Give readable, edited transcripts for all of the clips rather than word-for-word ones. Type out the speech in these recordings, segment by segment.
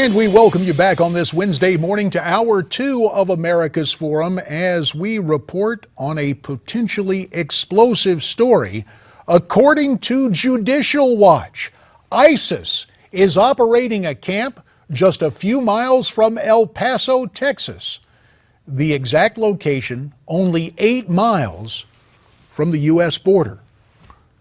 And we welcome you back on this Wednesday morning to Hour 2 of America's Forum as we report on a potentially explosive story. According to Judicial Watch, ISIS is operating a camp just a few miles from El Paso, Texas. The exact location, only 8 miles from the U.S. border.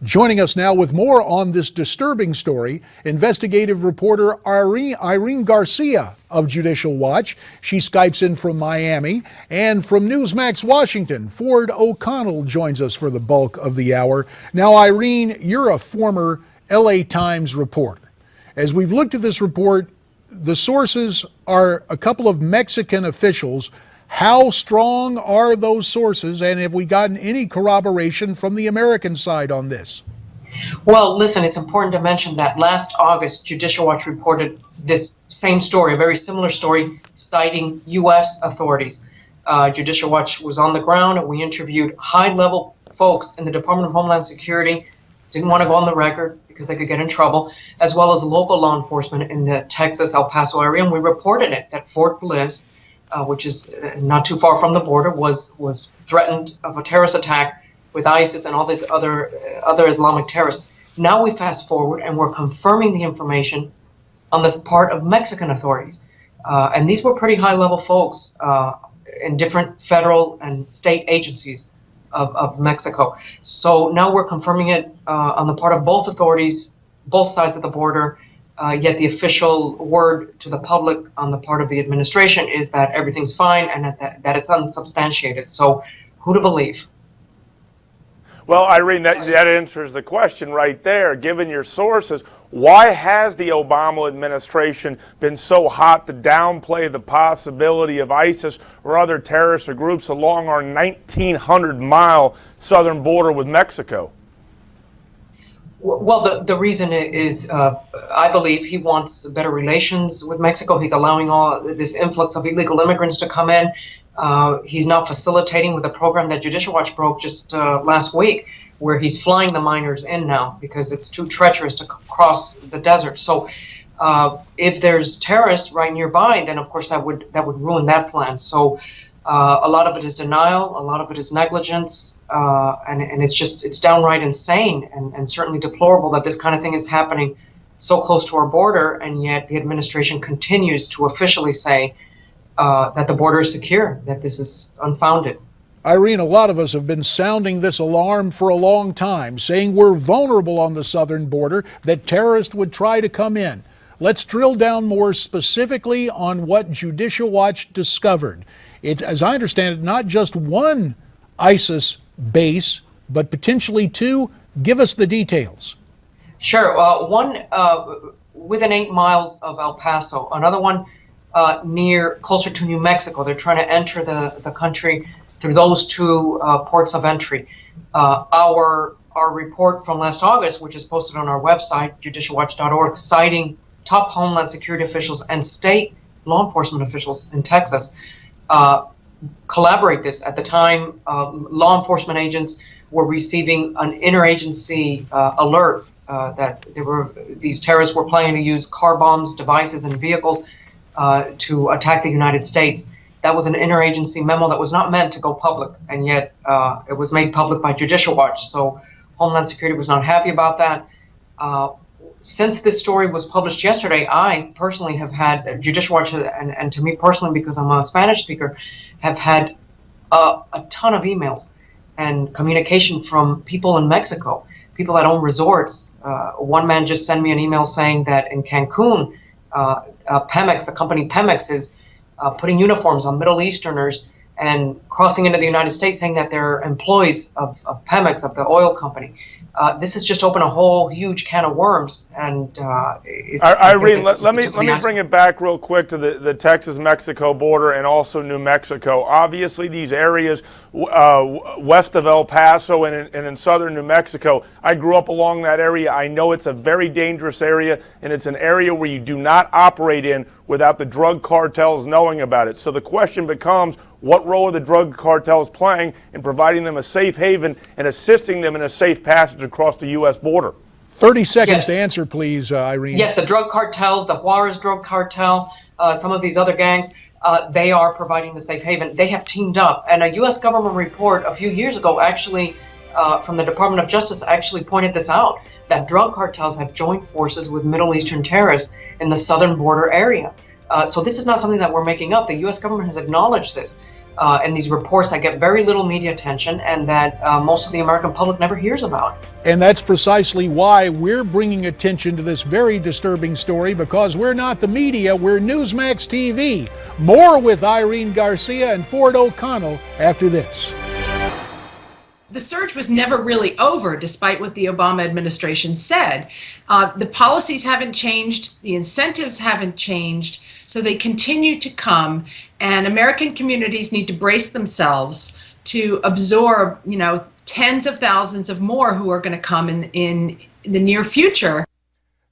Joining us now with more on this disturbing story, investigative reporter Irene Garcia of Judicial Watch. She Skypes in from Miami. And from Newsmax Washington, Ford O'Connell joins us for the bulk of the hour. Now, Irene, you're a former LA Times reporter. As we've looked at this report, the sources are a couple of Mexican officials. How strong are those sources, and have we gotten any corroboration from the American side on this? Well, listen, it's important to mention that last August, Judicial Watch reported this same story, a very similar story, citing U.S. authorities. Judicial Watch was on the ground, and we interviewed high-level folks in the Department of Homeland Security, didn't want to go on the record because they could get in trouble, as well as local law enforcement in the Texas, El Paso area, and we reported it, that Fort Bliss, which is not too far from the border, was threatened of a terrorist attack with ISIS and all these other Islamic terrorists. Now we fast forward and we're confirming the information on this part of Mexican authorities. And these were pretty high-level folks in different federal and state agencies of Mexico. So now we're confirming it on the part of both authorities, both sides of the border. Yet the official word to the public on the part of the administration is that everything's fine and that it's unsubstantiated. So who to believe? Well, Irene, that answers the question right there. Given your sources, why has the Obama administration been so hot to downplay the possibility of ISIS or other terrorist groups along our 1,900-mile southern border with Mexico? Well, the reason is, I believe he wants better relations with Mexico. He's allowing all this influx of illegal immigrants to come in. He's now facilitating with a program that Judicial Watch broke just last week, where he's flying the minors in now because it's too treacherous to cross the desert. So if there's terrorists right nearby, then of course that would ruin that plan. So a lot of it is denial, a lot of it is negligence, and it's downright insane and certainly deplorable that this kind of thing is happening so close to our border, and yet the administration continues to officially say that the border is secure, that this is unfounded. Irene, a lot of us have been sounding this alarm for a long time, saying we're vulnerable on the southern border, that terrorists would try to come in. Let's drill down more specifically on what Judicial Watch discovered. It's, as I understand it, not just one ISIS base, but potentially two. Give us the details. Sure. One within 8 miles of El Paso, another one closer to New Mexico. They're trying to enter the country through those two ports of entry. Our report from last August, which is posted on our website, judicialwatch.org, citing top Homeland Security officials and state law enforcement officials in Texas, collaborate this. At the time, law enforcement agents were receiving an interagency alert that these terrorists were planning to use car bombs, devices, and vehicles to attack the United States. That was an interagency memo that was not meant to go public, and yet it was made public by Judicial Watch. So Homeland Security was not happy about that. Since this story was published yesterday, I personally have had, Judicial Watch, and to me personally, because I'm a Spanish speaker, have had a ton of emails and communication from people in Mexico, people that own resorts. One man just sent me an email saying that in Cancun, Pemex, the company Pemex, is putting uniforms on Middle Easterners and crossing into the United States, saying that they're employees of Pemex, of the oil company. This has just opened a whole huge can of worms. And Irene, let me bring it back real quick to the Texas-Mexico border and also New Mexico. Obviously, these areas west of El Paso and in southern New Mexico, I grew up along that area. I know it's a very dangerous area, and it's an area where you do not operate in without the drug cartels knowing about it. So the question becomes, what role are the drug cartels playing in providing them a safe haven and assisting them in a safe passage across the U.S. border? 30 seconds Yes. to answer, please, Irene. Yes, the drug cartels, the Juarez drug cartel, some of these other gangs, they are providing the safe haven. They have teamed up. And a U.S. government report a few years ago actually, from the Department of Justice, actually pointed this out, that drug cartels have joined forces with Middle Eastern terrorists in the southern border area. So this is not something that we're making up. The U.S. government has acknowledged this. And these reports that get very little media attention and that most of the American public never hears about. And that's precisely why we're bringing attention to this very disturbing story, because we're not the media, we're Newsmax TV. More with Irene Garcia and Ford O'Connell after this. The surge was never really over, despite what the Obama administration said. The policies haven't changed, the incentives haven't changed, so they continue to come, and American communities need to brace themselves to absorb, tens of thousands of more who are going to come in the near future.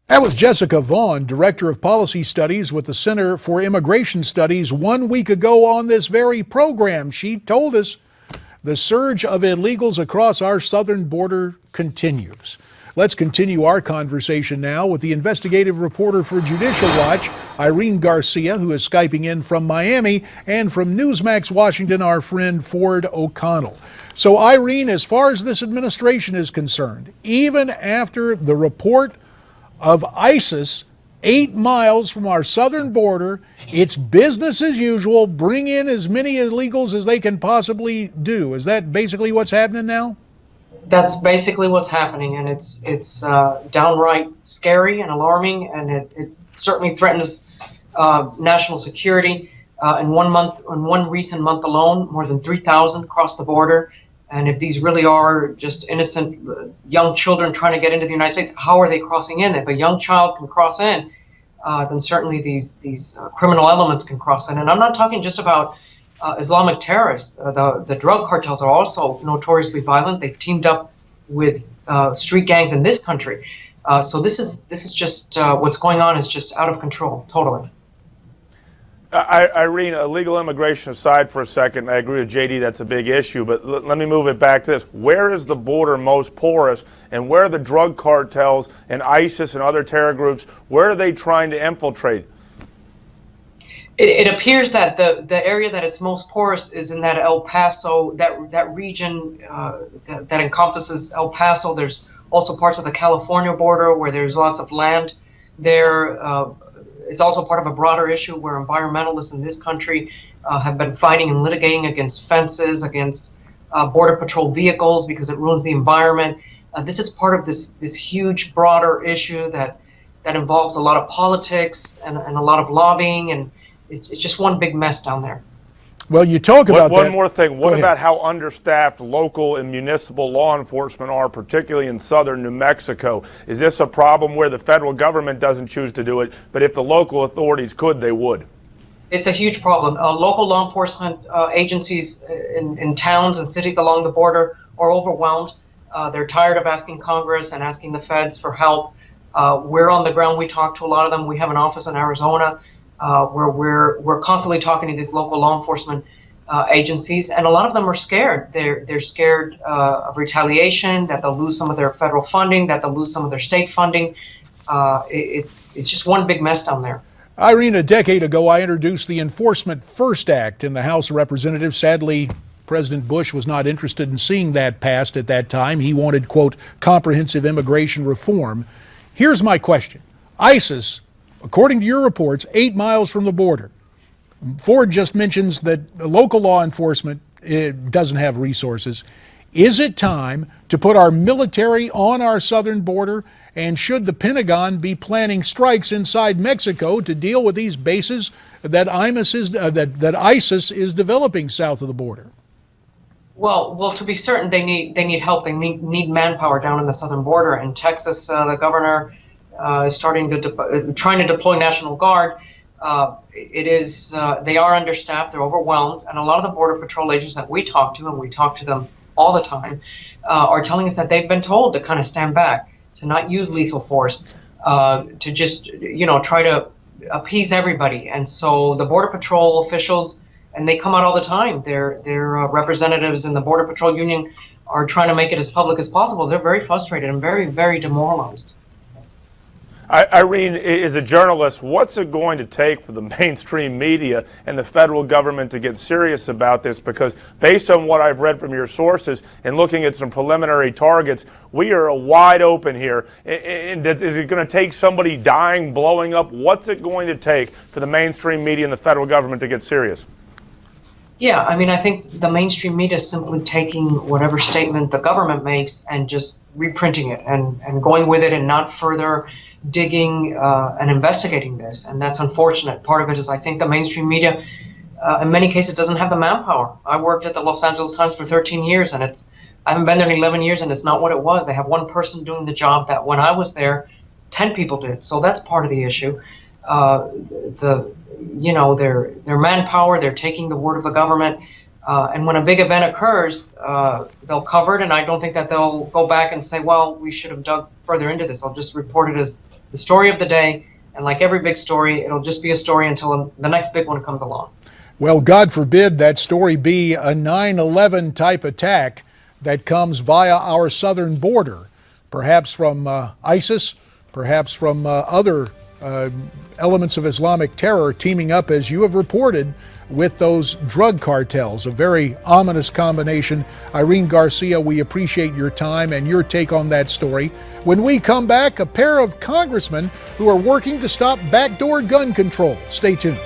That was Jessica Vaughn, Director of Policy Studies with the Center for Immigration Studies, 1 week ago on this very program. She told us the surge of illegals across our southern border continues. Let's continue our conversation now with the investigative reporter for Judicial Watch, Irene Garcia, who is Skyping in from Miami, and from Newsmax Washington, our friend Ford O'Connell. So Irene, as far as this administration is concerned, even after the report of ISIS 8 miles from our southern border, it's business as usual. Bring in as many illegals as they can possibly do. Is that basically what's happening now? That's basically what's happening, and it's downright scary and alarming, and it certainly threatens national security. In 1 month, in one recent month alone, more than 3,000 crossed the border. And if these really are just innocent young children trying to get into the United States, how are they crossing in? If a young child can cross in, then certainly these criminal elements can cross in. And I'm not talking just about Islamic terrorists. The drug cartels are also notoriously violent. They've teamed up with street gangs in this country. So this is just what's going on is just out of control, totally. Irene, illegal immigration aside for a second, I agree with JD that's a big issue, but let me move it back to this. Where is the border most porous, and where are the drug cartels and ISIS and other terror groups, where are they trying to infiltrate? It appears that the area that it's most porous is in that El Paso, that region that encompasses El Paso. There's also parts of the California border where there's lots of land there. It's also part of a broader issue where environmentalists in this country have been fighting and litigating against fences, against Border Patrol vehicles because it ruins the environment. This is part of this huge, broader issue that involves a lot of politics and a lot of lobbying, and it's just one big mess down there. Well, you talk about One that. more thing. What about how understaffed local and municipal law enforcement are, particularly in southern New Mexico? Is this a problem where the federal government doesn't choose to do it, but if the local authorities could, they would? It's a huge problem. Local law enforcement agencies in towns and cities along the border are overwhelmed. They're tired of asking Congress and asking the feds for help. We're on the ground. We talk to a lot of them. We have an office in Arizona. Where we're constantly talking to these local law enforcement agencies, and a lot of them are scared. They're scared of retaliation, that they'll lose some of their federal funding, that they'll lose some of their state funding. It's just one big mess down there. Irene, a decade ago, I introduced the Enforcement First Act in the House of Representatives. Sadly, President Bush was not interested in seeing that passed at that time. He wanted, quote, comprehensive immigration reform. Here's my question. ISIS, according to your reports, 8 miles from the border. Ford just mentions that local law enforcement doesn't have resources. Is it time to put our military on our southern border? And should the Pentagon be planning strikes inside Mexico to deal with these bases that ISIS is developing south of the border? Well, to be certain, they need help. They need manpower down in the southern border. In Texas, the governor is trying to deploy National Guard. They are understaffed, they're overwhelmed, and a lot of the Border Patrol agents that we talk to, and we talk to them all the time, are telling us that they've been told to kind of stand back, to not use lethal force, to just try to appease everybody. And so the Border Patrol officials and they come out all the time. Their representatives in the Border Patrol Union are trying to make it as public as possible. They're very frustrated and very, very demoralized. Irene, as a journalist, what's it going to take for the mainstream media and the federal government to get serious about this? Because based on what I've read from your sources and looking at some preliminary targets, we are wide open here. And is it going to take somebody dying, blowing up? What's it going to take for the mainstream media and the federal government to get serious? Yeah, I mean, I think the mainstream media is simply taking whatever statement the government makes and just reprinting it and going with it and not further digging and investigating this. And that's unfortunate. Part of it is I think the mainstream media, in many cases, doesn't have the manpower. I worked at the Los Angeles Times for 13 years, and I haven't been there in 11 years, and it's not what it was. They have one person doing the job that when I was there, 10 people did. So that's part of the issue. Their manpower, they're taking the word of the government, and when a big event occurs, they'll cover it, and I don't think that they'll go back and say, well, we should have dug further into this. They'll just report it as the story of the day, and like every big story, it'll just be a story until the next big one comes along. Well, God forbid that story be a 9/11 type attack that comes via our southern border, perhaps from ISIS, perhaps from other elements of Islamic terror teaming up, as you have reported, with those drug cartels. A very ominous combination. Irene Garcia, we appreciate your time and your take on that story. When we come back, a pair of congressmen who are working to stop backdoor gun control. Stay tuned.